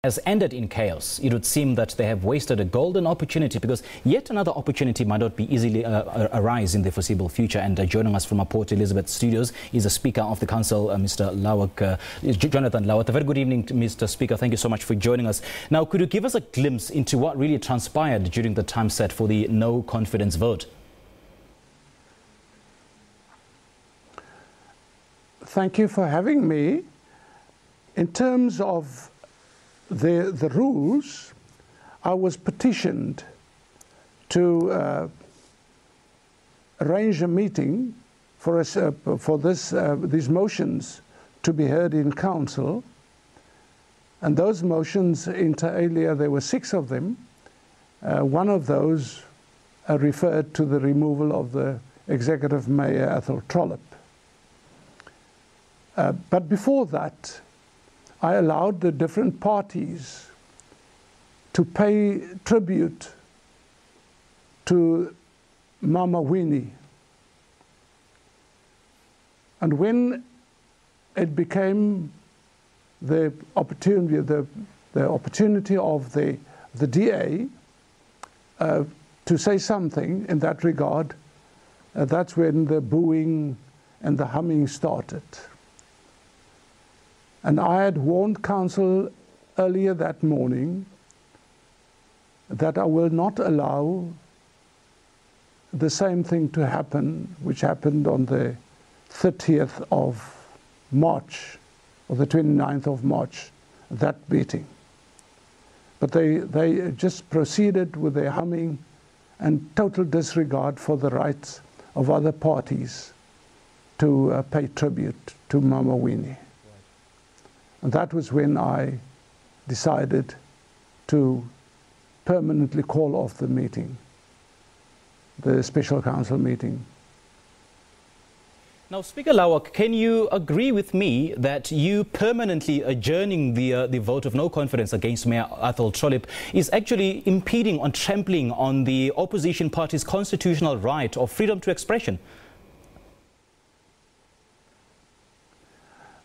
has ended in chaos. It would seem that they have wasted a golden opportunity, because yet another opportunity might not be easily arise in the foreseeable future. And joining us from our Port Elizabeth studios is the Speaker of the Council, Mr. Lawack, Jonathan Lawack. A very good evening, Mr. Speaker. Thank you so much for joining us. Now, could you give us a glimpse into what really transpired during the time set for the no confidence vote? Thank you for having me. In terms of the rules, I was petitioned to arrange a meeting for us for these motions to be heard in council, and those motions inter alia, there were 6 of them. One of those referred to the removal of the executive mayor Trollip. But before that, I allowed the different parties to pay tribute to Mama Winnie. And when it became the opportunity, the opportunity of the DA to say something in that regard, that's when the booing and the humming started. And I had warned council earlier that morning that I will not allow the same thing to happen which happened on the 30th of March, or the 29th of March, that meeting. But they just proceeded with their humming and total disregard for the rights of other parties to pay tribute to Mama Winnie. And that was when I decided to permanently call off the meeting, the special council meeting. Now, Speaker Lawack, can you agree with me that you permanently adjourning the vote of no confidence against Mayor Trollip is actually impeding on trampling on the opposition party's constitutional right of freedom to expression?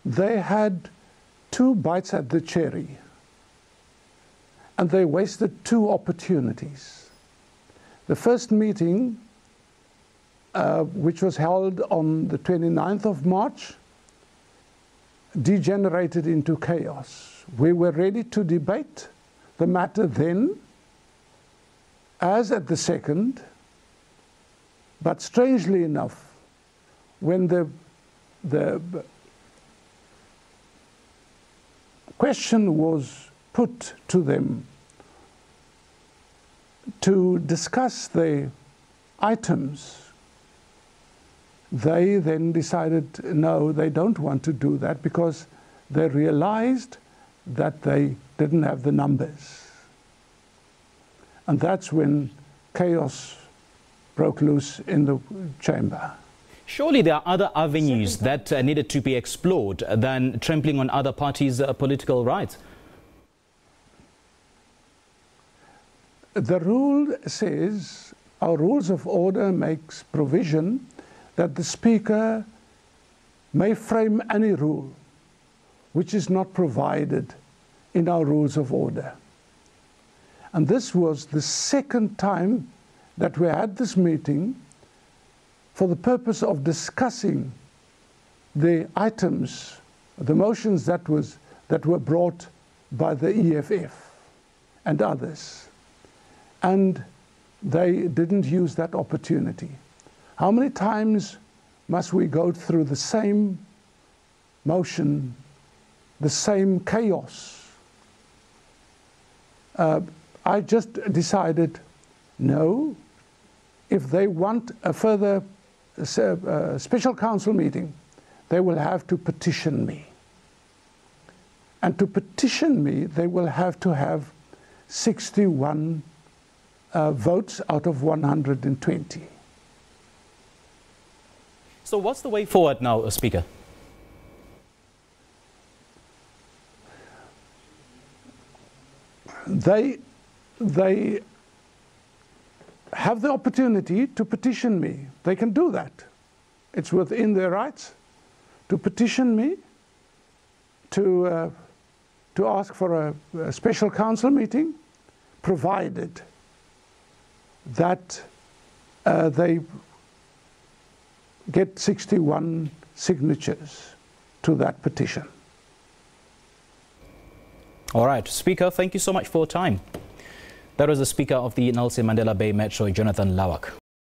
They had 2 bites at the cherry, and they wasted 2 opportunities. The first meeting, which was held on the 29th of March, degenerated into chaos. We were ready to debate the matter then, as at the second, but strangely enough, when the question was put to them to discuss the items, they then decided no, they don't want to do that, because they realized that they didn't have the numbers. And that's when chaos broke loose in the chamber. Surely there are other avenues that needed to be explored than trampling on other parties' political rights. The rule says, our rules of order makes provision that the Speaker may frame any rule which is not provided in our rules of order. And this was the second time that we had this meeting for the purpose of discussing the items, the motions that were brought by the EFF and others. And they didn't use that opportunity. How many times must we go through the same motion, the same chaos? I just decided, no, if they want a further special council meeting, they will have to petition me. And to petition me, they will have to have 61 votes out of 120. So what's the way forward now, Speaker? They have the opportunity to petition me. They can do that. It's within their rights to petition me to to ask for a special council meeting, provided that they get 61 signatures to that petition. All right, Speaker, thank you so much for your time. That was the Speaker of the Nelson Mandela Bay Metro, Jonathan Lawack.